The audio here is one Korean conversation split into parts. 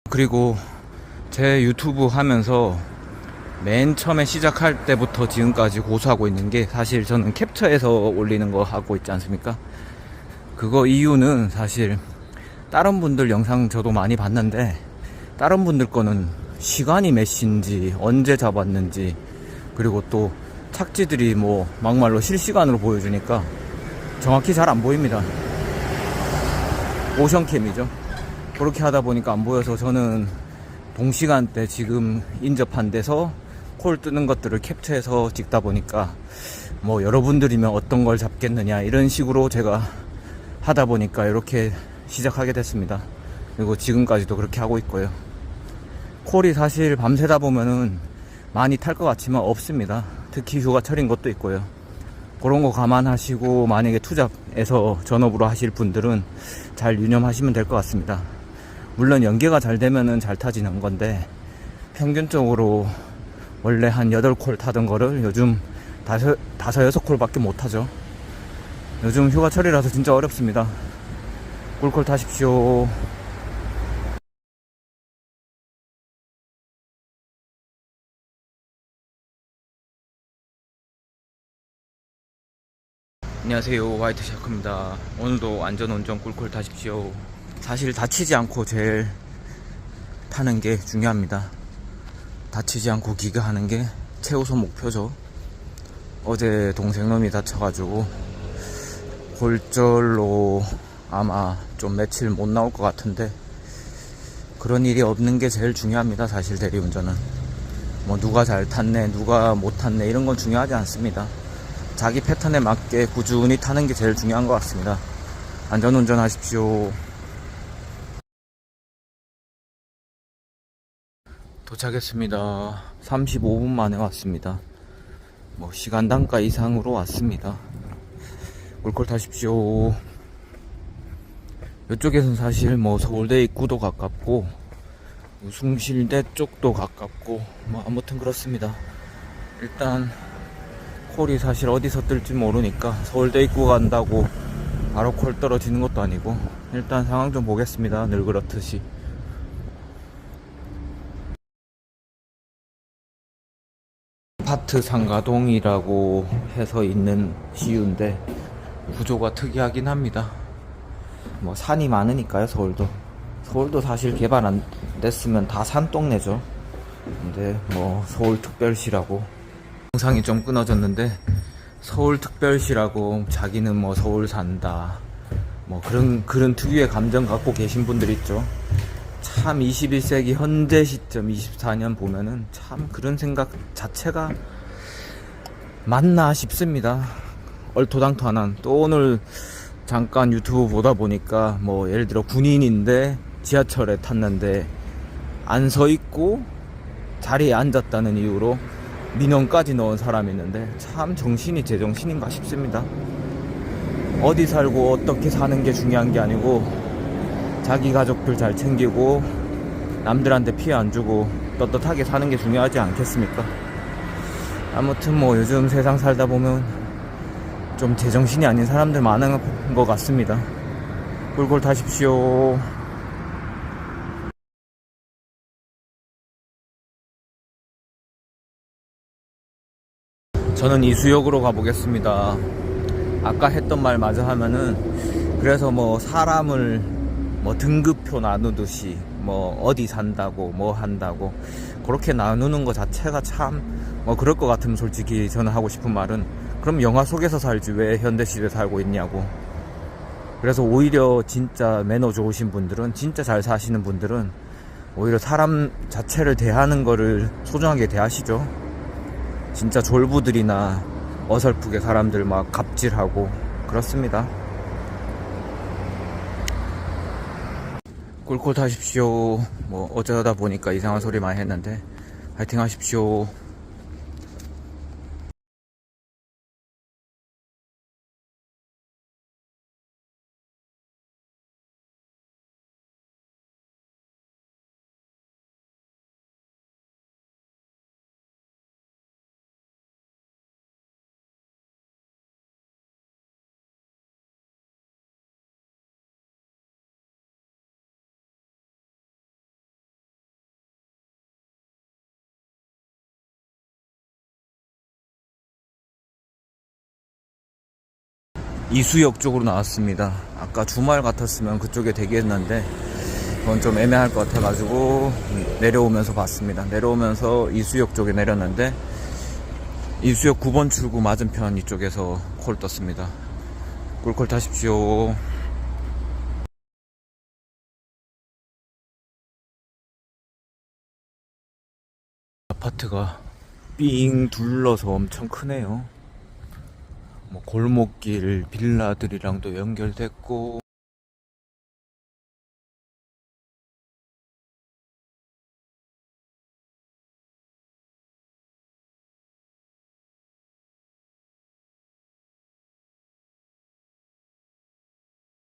그리고 제 유튜브 하면서 맨 처음에 시작할 때부터 지금까지 고수하고 있는 게, 사실 저는 캡처해서 올리는 거 하고 있지 않습니까? 그거 이유는 사실 다른 분들 영상 저도 많이 봤는데, 다른 분들 거는 시간이 몇 시인지 언제 잡았는지, 그리고 또 착지들이 뭐 막말로 실시간으로 보여주니까 정확히 잘 안 보입니다. 모션캠이죠. 그렇게 하다 보니까 안 보여서, 저는 동시간대 지금 인접한 데서 콜 뜨는 것들을 캡처해서 찍다 보니까, 뭐 여러분들이면 어떤 걸 잡겠느냐 이런 식으로 제가 하다 보니까 이렇게 시작하게 됐습니다. 그리고 지금까지도 그렇게 하고 있고요. 콜이 사실 밤새다 보면은 많이 탈 것 같지만 없습니다. 특히 휴가철인 것도 있고요. 그런 거 감안하시고 만약에 투잡에서 전업으로 하실 분들은 잘 유념하시면 될 것 같습니다. 물론 연계가 잘 되면은 잘 타지는 건데, 평균적으로 원래 한 8콜 타던 거를 요즘 다섯 여섯 콜 밖에 못 타죠. 요즘 휴가철이라서 진짜 어렵습니다. 꿀콜 타십시오. 안녕하세요, 화이트 샤크입니다. 오늘도 안전운전 꿀콜 타십시오. 사실 다치지 않고 제일 타는 게 중요합니다. 다치지 않고 귀가하는 게 최우선 목표죠. 어제 동생놈이 다쳐가지고 골절로 아마 좀 며칠 못 나올 것 같은데, 그런 일이 없는 게 제일 중요합니다. 사실 대리운전은 뭐 누가 잘 탔네 누가 못 탔네 이런 건 중요하지 않습니다. 자기 패턴에 맞게 꾸준히 타는 게 제일 중요한 것 같습니다. 안전운전 하십시오. 도착했습니다. 35분 만에 왔습니다. 뭐 시간 단가 이상으로 왔습니다. 꿀꿀 타십시오. 이쪽에서는 사실 뭐 서울대 입구도 가깝고 숭실대 쪽도 가깝고 뭐 아무튼 그렇습니다. 일단 콜이 사실 어디서 뜰지 모르니까 서울대 입구 간다고 바로 콜 떨어지는 것도 아니고, 일단 상황 좀 보겠습니다. 늘 그렇듯이. 아파트 상가동이라고 해서 있는 시유인데 구조가 특이하긴 합니다. 뭐 산이 많으니까요. 서울도 사실 개발 안 됐으면 다 산동네죠. 근데 뭐 서울특별시라고, 영상이 좀 끊어졌는데, 서울특별시라고 자기는 뭐 서울 산다 뭐 그런 특유의 감정 갖고 계신 분들 있죠. 참 21세기 현재 시점 24년 보면은 참 그런 생각 자체가 맞나 싶습니다. 얼토당토하는. 또 오늘 잠깐 유튜브 보다 보니까 뭐 예를 들어 군인인데 지하철에 탔는데 안 서 있고 자리에 앉았다는 이유로 민원까지 넣은 사람이 있는데, 참 정신이 제정신인가 싶습니다. 어디 살고 어떻게 사는 게 중요한 게 아니고, 자기 가족들 잘 챙기고 남들한테 피해 안 주고 떳떳하게 사는 게 중요하지 않겠습니까? 아무튼 뭐 요즘 세상 살다 보면 좀 제정신이 아닌 사람들 많은 것 같습니다. 꿀꿀 타십시오. 저는 이수역으로 가보겠습니다. 아까 했던 말 마저 하면은, 그래서 뭐 사람을 뭐 등급표 나누듯이 뭐 어디 산다고 뭐 한다고 그렇게 나누는 거 자체가 참 뭐 그럴 것 같으면, 솔직히 저는 하고 싶은 말은, 그럼 영화 속에서 살지 왜 현대시대에 살고 있냐고. 그래서 오히려 진짜 매너 좋으신 분들은, 진짜 잘 사시는 분들은 오히려 사람 자체를 대하는 거를 소중하게 대하시죠. 진짜 졸부들이나 어설프게 사람들 막 갑질하고 그렇습니다. 꿀꿀 타십시오. 뭐 어쩌다 보니까 이상한 소리 많이 했는데 파이팅 하십시오. 이수역 쪽으로 나왔습니다. 아까 주말 같았으면 그쪽에 대기했는데 그건 좀 애매할 것 같아가지고 내려오면서 봤습니다. 내려오면서 이수역 쪽에 내렸는데 이수역 9번 출구 맞은편 이쪽에서 콜 떴습니다. 꿀콜 타십시오. 아파트가 삥 둘러서 엄청 크네요. 뭐 골목길 빌라들이랑도 연결됐고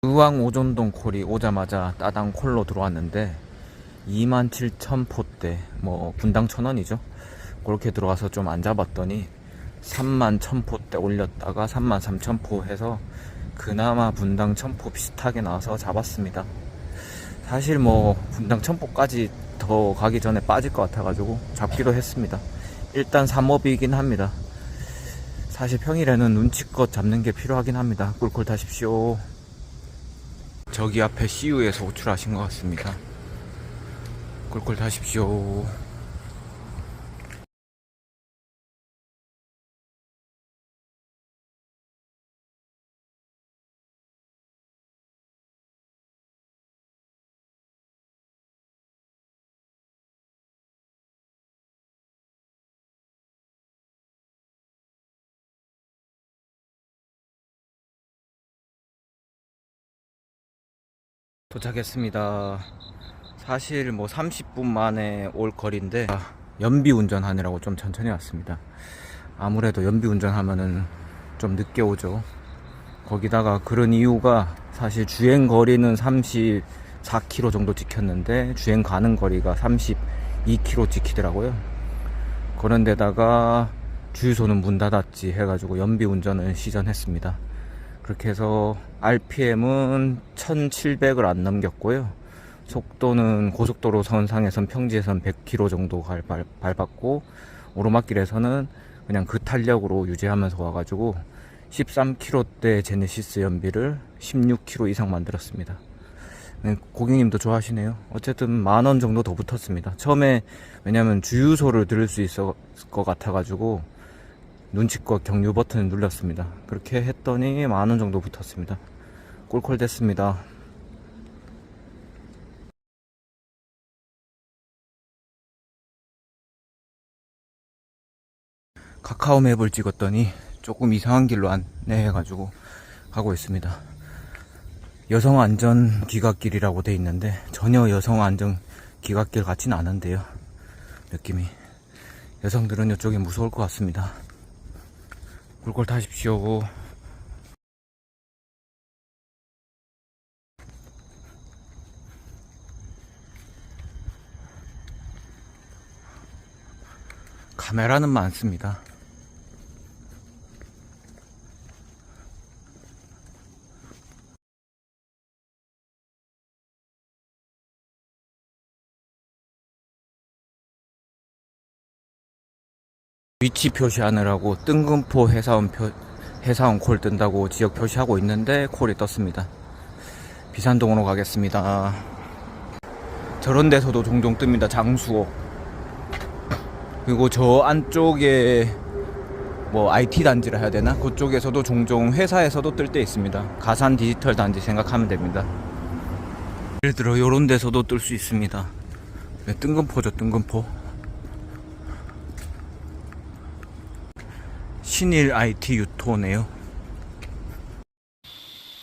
의왕 오존동 콜이 오자마자 따당 콜로 들어왔는데 27,000포대 뭐 분당 1,000원이죠. 그렇게 들어와서 좀 안 잡았더니 31,000포대 올렸다가 33,000포 해서 그나마 분당 1,000포 비슷하게 나와서 잡았습니다. 사실 뭐 분당 1,000포까지 더 가기 전에 빠질 것 같아가지고 잡기로 했습니다. 일단 3업이긴 합니다. 사실 평일에는 눈치껏 잡는 게 필요하긴 합니다. 꿀꿀 타십시오. 저기 앞에 CU에서 호출하신 것 같습니다. 꿀꿀 타십시오. 도착했습니다. 사실 뭐 30분 만에 올 거리인데 연비 운전하느라고 좀 천천히 왔습니다. 아무래도 연비 운전하면은 좀 늦게 오죠. 거기다가 그런 이유가 사실 주행 거리는 34km 정도 찍혔는데 주행 가는 거리가 32km 찍히더라고요. 그런데다가 주유소는 문 닫았지 해가지고 연비 운전을 시전했습니다. 그렇게 해서 RPM은 1700을 안 넘겼고요. 속도는 고속도로 선상에선 평지에선 100km 정도 밟았고 오르막길에서는 그냥 그 탄력으로 유지하면서 와가지고 13km대 제네시스 연비를 16km 이상 만들었습니다. 고객님도 좋아하시네요. 어쨌든 10,000원 정도 더 붙었습니다. 처음에 왜냐면 주유소를 들을 수 있을 것 같아가지고 눈치껏 경유 버튼을 눌렀습니다. 그렇게 했더니 10,000원 정도 붙었습니다. 꿀콜 됐습니다. 카카오 맵을 찍었더니 조금 이상한 길로 안내해가지고 가고 있습니다. 여성 안전 귀갓길이라고 돼 있는데 전혀 여성 안전 귀갓길 같지는 않은데요. 느낌이 여성들은 이쪽이 무서울 것 같습니다. 꿀꿀 타십시오. 카메라는 많습니다. 위치 표시하느라고 뜬금포 해사원 콜 뜬다고 지역 표시하고 있는데 콜이 떴습니다. 비산동으로 가겠습니다. 저런 데서도 종종 뜹니다. 장수호. 그리고 저 안쪽에 뭐 IT 단지라 해야 되나? 그쪽에서도 종종 회사에서도 뜰 때 있습니다. 가산 디지털 단지 생각하면 됩니다. 예를 들어 요런 데서도 뜰 수 있습니다. 네, 뜬금포죠, 뜬금포. 신일 IT 유토네요.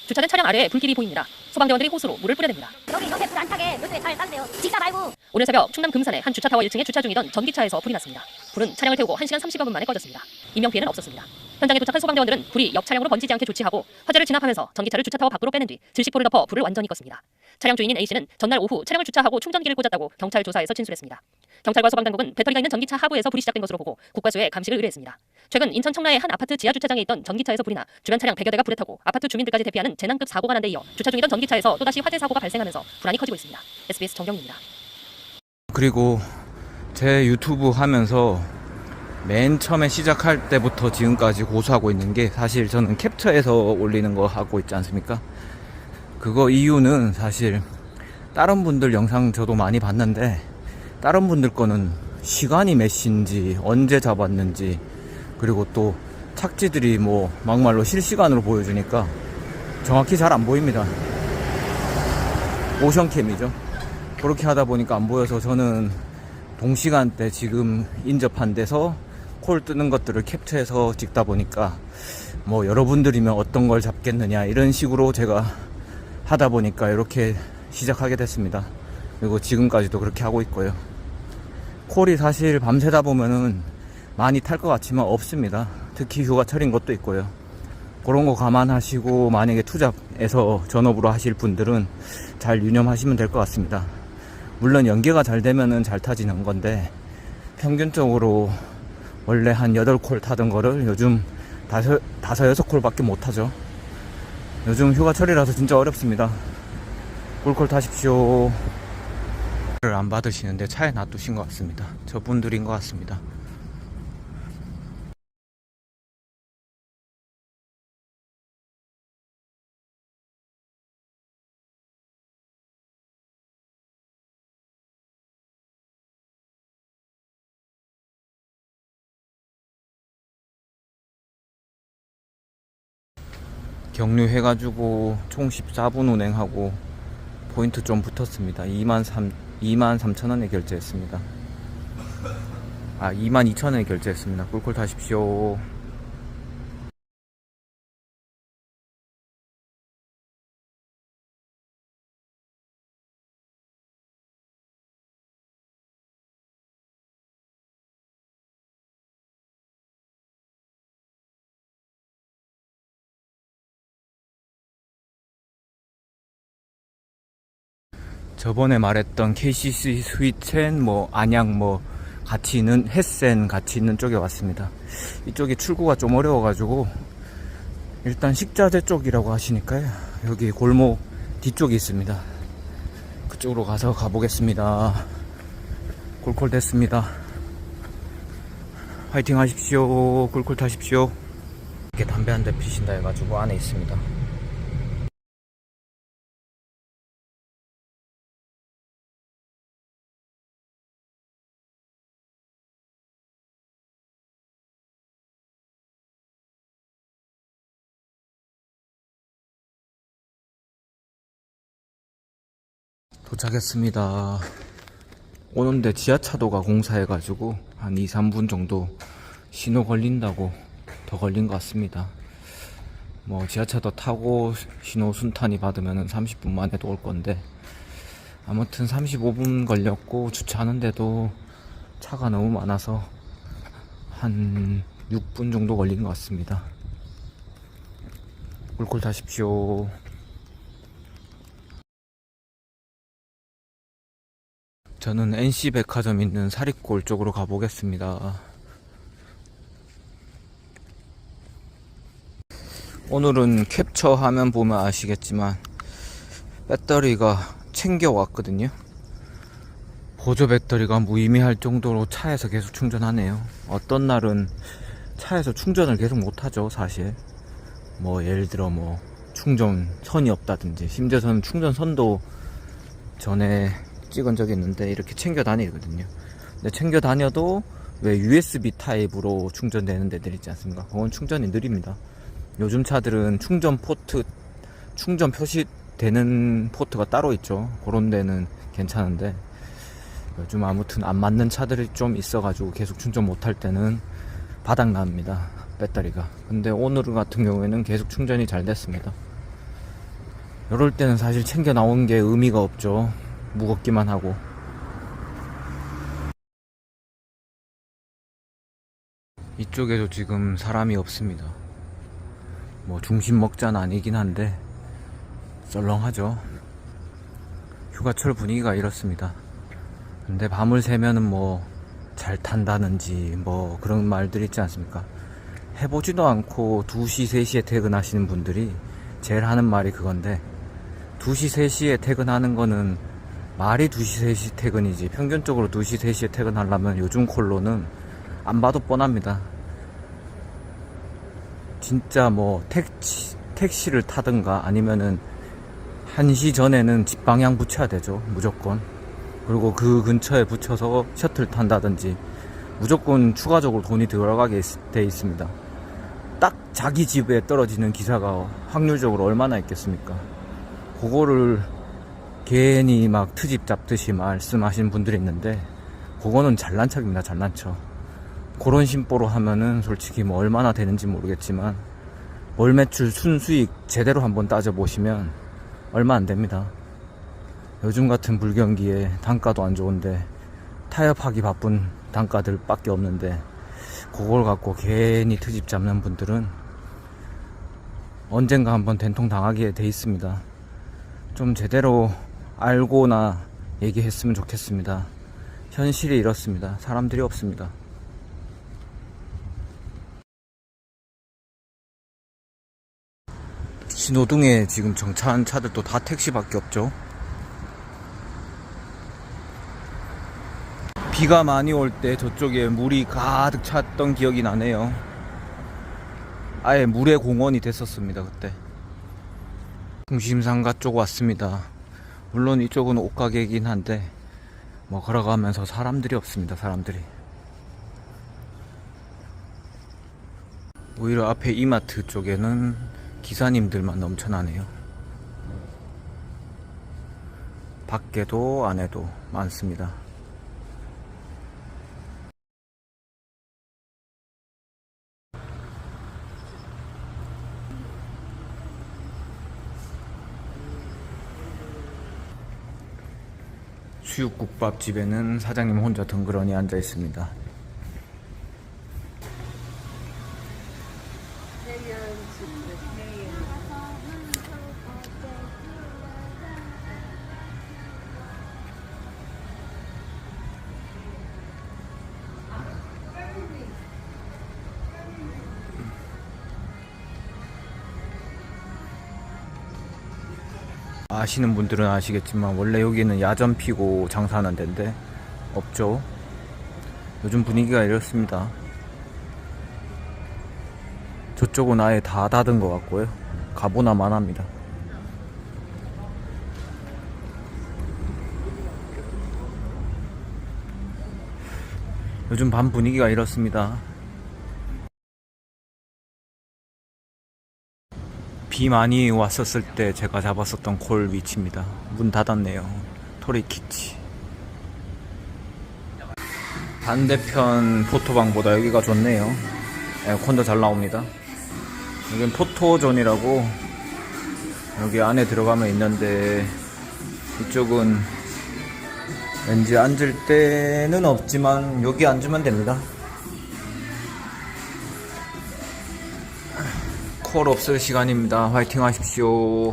주차된 차량 아래에 불길이 보입니다. 소방대원들이 호스로 물을 뿌려댑니다. 여기 옆에 불 안 타게 요즘에 잘 땄네요. 직사 말고. 오늘 새벽 충남 금산의 한 주차타워 1층에 주차 중이던 전기차에서 불이 났습니다. 불은 차량을 태우고 1시간 30여 분 만에 꺼졌습니다. 인명피해는 없었습니다. 현장에 도착한 소방대원들은 불이 옆 차량으로 번지지 않게 조치하고 화재를 진압하면서 전기차를 주차타워 밖으로 빼낸 뒤 질식포를 덮어 불을 완전히 껐습니다. 차량 주인인 A씨는 전날 오후 차량을 주차하고 충전기를 꽂았다고 경찰 조사에서 진술했습니다. 경찰과 소방당국은 배터리가 있는 전기차 하부에서 불이 시작된 것으로 보고 국과수에 감식을 의뢰했습니다. 최근 인천 청라의 한 아파트 지하 주차장에 있던 전기차에서 불이 나 주변 차량 100여 대가 불에 타고 아파트 주민들까지 대피하는 재난급 사고가 난 데 이어 주차 중이던 전기차에서 또다시 화재 사고가 발생하면서 불안이 커지고 있습니다. SBS 정경입니다. 그리고 제 유튜브 하면서 맨 처음에 시작할 때부터 지금까지 고수하고 있는 게 사실 저는 캡처해서 올리는 거 하고 있지 않습니까? 그거 이유는 사실 다른 분들 영상 저도 많이 봤는데 다른 분들 거는 시간이 몇 시인지 언제 잡았는지 그리고 또 착지들이 뭐 막말로 실시간으로 보여주니까 정확히 잘 안 보입니다. 모션캠이죠. 그렇게 하다 보니까 안 보여서 저는 동시간대 지금 인접한 데서 콜 뜨는 것들을 캡처해서 찍다 보니까 뭐 여러분들이면 어떤 걸 잡겠느냐 이런 식으로 제가 하다 보니까 이렇게 시작하게 됐습니다. 그리고 지금까지도 그렇게 하고 있고요. 콜이 사실 밤새다 보면은 많이 탈 것 같지만 없습니다. 특히 휴가철인 것도 있고요. 그런 거 감안하시고 만약에 투잡에서 전업으로 하실 분들은 잘 유념하시면 될 것 같습니다. 물론 연계가 잘 되면은 잘 타지는 건데 평균적으로 원래 한 8콜 타던 거를 요즘 6콜 밖에 못 타죠. 요즘 휴가철이라서 진짜 어렵습니다. 꿀콜 타십시오. 를 안 받으시는데 차에 놔두신 것 같습니다. 저분들인 것 같습니다. 경유해가지고 총 14분 운행하고 포인트 좀 붙었습니다. 23,000원에 결제했습니다. 22,000원에 결제했습니다. 꿀꿀 타십시오. 저번에 말했던 KCC 스위첸 뭐 안양 뭐 같이 있는 햇센 같이 있는 쪽에 왔습니다. 이쪽이 출구가 좀 어려워가지고 일단 식자재 쪽이라고 하시니까요. 여기 골목 뒤쪽에 있습니다. 그쪽으로 가서 가보겠습니다. 꿀콜 됐습니다. 화이팅 하십시오. 꿀콜 타십시오. 이렇게 담배 한 대 피신다 해가지고 안에 있습니다. 도착했습니다. 오는데 지하차도가 공사해가지고 한 2, 3분 정도 신호 걸린다고 더 걸린 것 같습니다. 뭐 지하차도 타고 신호 순탄히 받으면 30분 만에도 올 건데 아무튼 35분 걸렸고 주차하는데도 차가 너무 많아서 한 6분 정도 걸린 것 같습니다. 꿀꿀 타십시오. 저는 NC백화점 있는 사립골 쪽으로 가보겠습니다. 오늘은 캡처 화면 보면 아시겠지만 배터리가 챙겨왔거든요. 보조 배터리가 무의미할 정도로 차에서 계속 충전하네요. 어떤 날은 차에서 충전을 계속 못하죠. 사실 뭐 예를 들어 뭐 충전선이 없다든지, 심지어 저는 충전선도 전에 찍은 적이 있는데 이렇게 챙겨 다니거든요. 근데 챙겨 다녀도 왜 USB 타입으로 충전되는 데들 있지 않습니까? 그건 충전이 느립니다. 요즘 차들은 충전 포트, 충전 표시되는 포트가 따로 있죠. 그런 데는 괜찮은데 요즘 아무튼 안 맞는 차들이 좀 있어가지고 계속 충전 못할 때는 바닥납니다, 배터리가. 근데 오늘 같은 경우에는 계속 충전이 잘 됐습니다. 이럴 때는 사실 챙겨 나온 게 의미가 없죠. 무겁기만 하고. 이쪽에도 지금 사람이 없습니다. 뭐 중심 먹자는 아니긴 한데 썰렁하죠. 휴가철 분위기가 이렇습니다. 근데 밤을 새면은 뭐 잘 탄다는지 뭐 그런 말들 있지 않습니까? 해보지도 않고 2시, 3시에 퇴근하시는 분들이 제일 하는 말이 그건데, 2시, 3시에 퇴근하는 거는 말이 2시, 3시 퇴근이지 평균적으로 2시, 3시에 퇴근하려면 요즘 콜로는 안 봐도 뻔합니다. 진짜 뭐 택시를 타든가 아니면은 1시 전에는 집 방향 붙여야 되죠, 무조건. 그리고 그 근처에 붙여서 셔틀 탄다든지 무조건 추가적으로 돈이 들어가게 돼 있습니다. 딱 자기 집에 떨어지는 기사가 확률적으로 얼마나 있겠습니까? 그거를 괜히 막 트집 잡듯이 말씀하시는 분들이 있는데, 그거는 잘난 척입니다, 잘난 척. 그런 심보로 하면은 솔직히 뭐 얼마나 되는지 모르겠지만, 월 매출 순수익 제대로 한번 따져보시면 얼마 안 됩니다. 요즘 같은 불경기에 단가도 안 좋은데 타협하기 바쁜 단가들 밖에 없는데, 그걸 갖고 괜히 트집 잡는 분들은 언젠가 한번 된통 당하게 돼 있습니다. 좀 제대로 알고나 얘기했으면 좋겠습니다. 현실이 이렇습니다. 사람들이 없습니다. 신호등에 지금 정차한 차들도 다 택시밖에 없죠. 비가 많이 올 때 저쪽에 물이 가득 찼던 기억이 나네요. 아예 물의 공원이 됐었습니다, 그때. 중심상가 쪽 왔습니다. 물론 이쪽은 옷가게이긴 한데 뭐 걸어가면서 사람들이 없습니다, 사람들이. 오히려 앞에 이마트 쪽에는 기사님들만 넘쳐나네요. 밖에도 안에도 많습니다. 수육국밥집에는 사장님 혼자 덩그러니 앉아 있습니다. 아시는 분들은 아시겠지만 원래 여기는 야전 피고 장사하는 데인데 없죠. 요즘 분위기가 이렇습니다. 저쪽은 아예 다 닫은 것 같고요. 가보나만 합니다. 요즘 밤 분위기가 이렇습니다. 비 많이 왔었을 때 제가 잡았었던 콜 위치입니다. 문 닫았네요. 토리키치. 반대편 포토방보다 여기가 좋네요. 에어컨도 잘 나옵니다. 여긴 포토존이라고 여기 안에 들어가면 있는데, 이쪽은 왠지 앉을 때는 없지만 여기 앉으면 됩니다. 콜 없을 시간입니다. 화이팅 하십시오.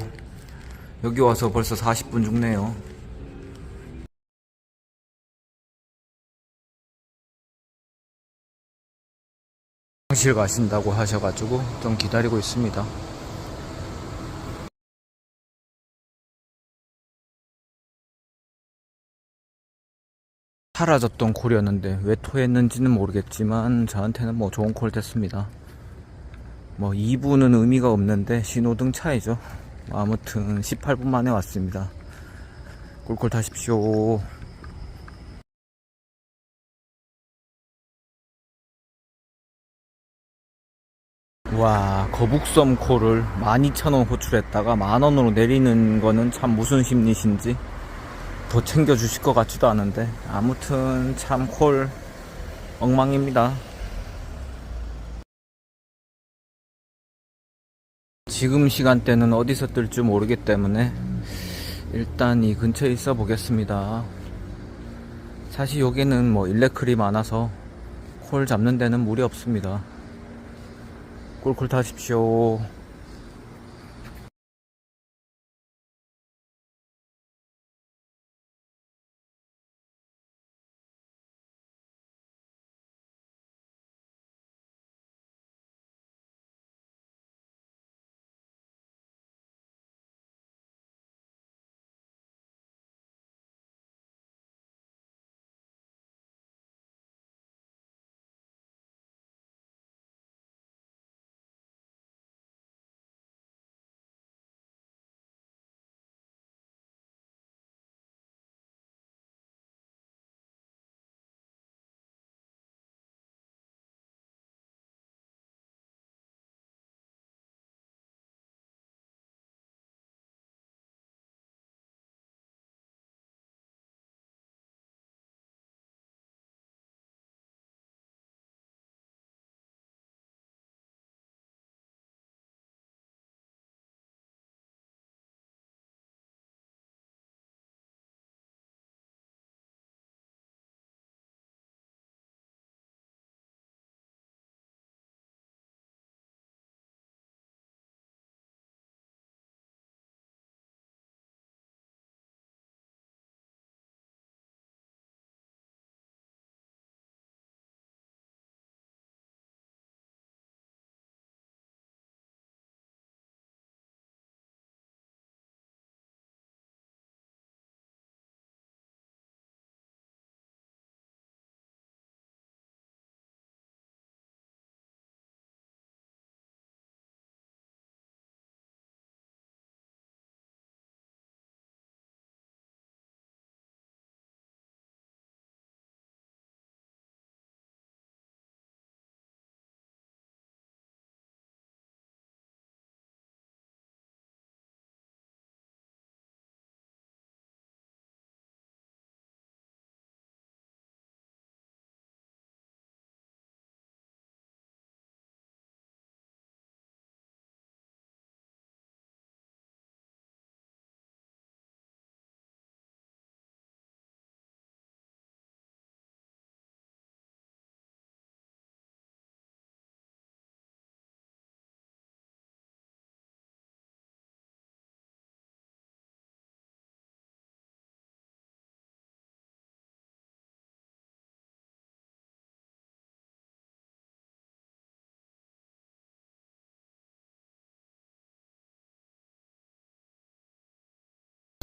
여기 와서 벌써 40분 죽네요. 화장실 가신다고 하셔가지고 좀 기다리고 있습니다. 사라졌던 콜이었는데 왜 토했는지는 모르겠지만 저한테는 뭐 좋은 콜 됐습니다. 뭐 2분은 의미가 없는데 신호등 차이죠. 아무튼 18분 만에 왔습니다. 꿀꿀 타십시오. 와, 거북섬 콜을 12,000원 호출했다가 만원으로 내리는 거는 참 무슨 심리신지 더 챙겨주실 것 같지도 않은데, 아무튼 참 콜 엉망입니다. 지금 시간대는 어디서 뜰지 모르기 때문에 일단 이 근처에 있어 보겠습니다. 사실 여기는 뭐 일레클이 많아서 콜 잡는 데는 무리 없습니다. 꿀꿀 타십시오.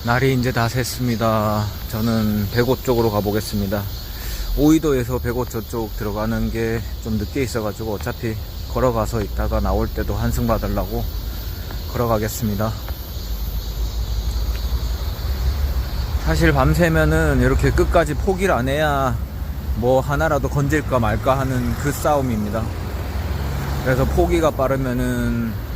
날이 이제 다 샜습니다. 저는 백옷 쪽으로 가보겠습니다. 오이도에서 백옷 저쪽 들어가는 게 좀 늦게 있어가지고 어차피 걸어가서 있다가 나올 때도 한승 받으려고 걸어가겠습니다. 사실 밤새면은 이렇게 끝까지 포기를 안 해야 뭐 하나라도 건질까 말까 하는 그 싸움입니다. 그래서 포기가 빠르면은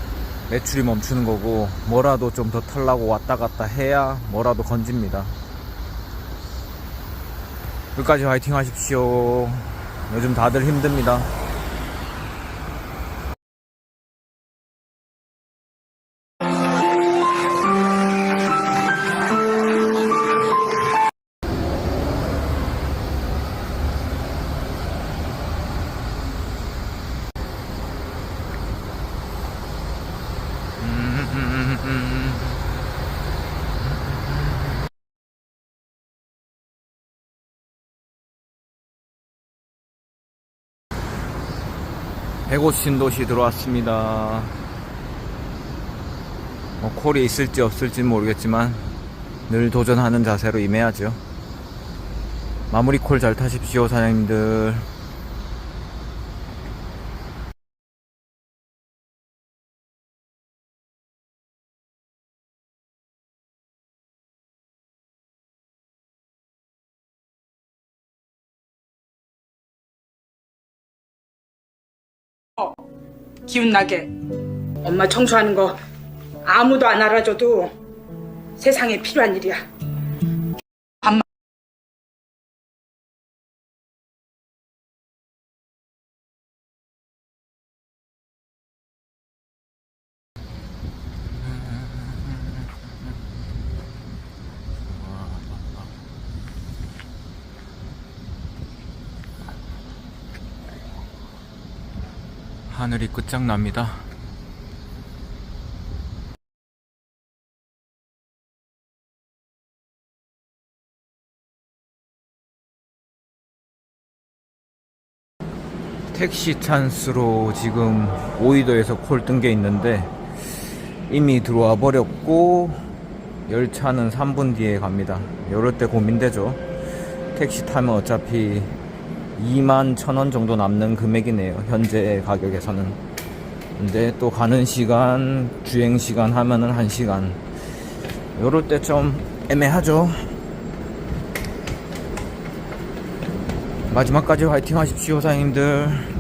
매출이 멈추는 거고, 뭐라도 좀 더 털라고 왔다 갔다 해야 뭐라도 건집니다. 끝까지 화이팅 하십시오. 요즘 다들 힘듭니다. 백옷 신도시 들어왔습니다. 뭐 콜이 있을지 없을지 모르겠지만 늘 도전하는 자세로 임해야죠. 마무리 콜 잘 타십시오, 사장님들. 기운나게 엄마 청소하는 거 아무도 안 알아줘도 세상에 필요한 일이야. 밥만 하늘이 끝장납니다. 택시 찬스로 지금 오이도에서 콜 뜬 게 있는데 이미 들어와 버렸고, 열차는 3분 뒤에 갑니다. 이럴 때 고민되죠. 택시 타면 어차피 21,000원 정도 남는 금액이네요, 현재 가격에서는. 근데 또 가는 시간, 주행 시간 하면은 1시간. 요럴 때 좀 애매하죠. 마지막까지 화이팅 하십시오, 사장님들.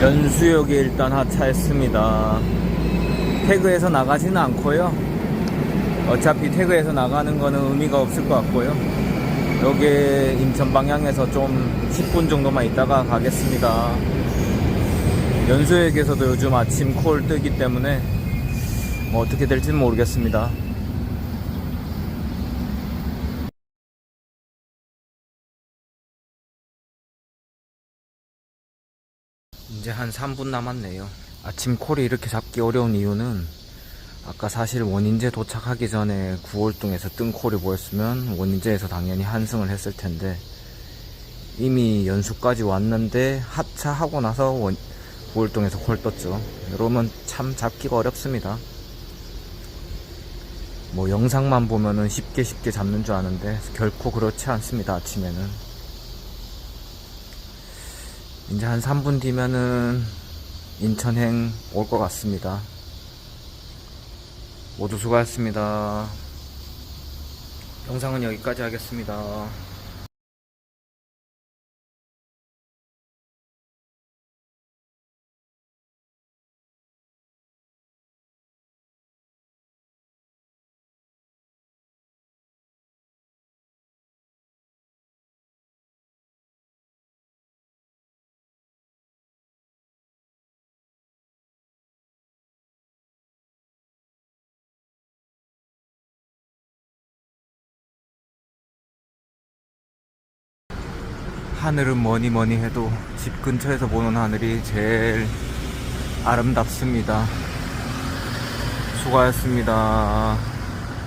연수역에 일단 하차했습니다. 태그에서 나가지는 않고요. 어차피 태그에서 나가는 거는 의미가 없을 것 같고요. 여기 인천 방향에서 좀 10분 정도만 있다가 가겠습니다. 연수역에서도 요즘 아침 콜 뜨기 때문에 뭐 어떻게 될지는 모르겠습니다. 이제 한 3분 남았네요. 아침 콜이 이렇게 잡기 어려운 이유는 아까 사실 원인제 도착하기 전에 구월동에서 뜬 콜이 보였으면 원인제에서 당연히 한승을 했을 텐데, 이미 연수까지 왔는데 하차하고 나서 구월동에서 콜 떴죠. 이러면 참 잡기가 어렵습니다. 뭐 영상만 보면은 쉽게 잡는 줄 아는데 결코 그렇지 않습니다. 아침에는 이제 한 3분 뒤면은 인천행 올 것 같습니다. 모두 수고하셨습니다. 영상은 여기까지 하겠습니다. 하늘은 뭐니 뭐니 해도 집 근처에서 보는 하늘이 제일 아름답습니다. 수고하셨습니다.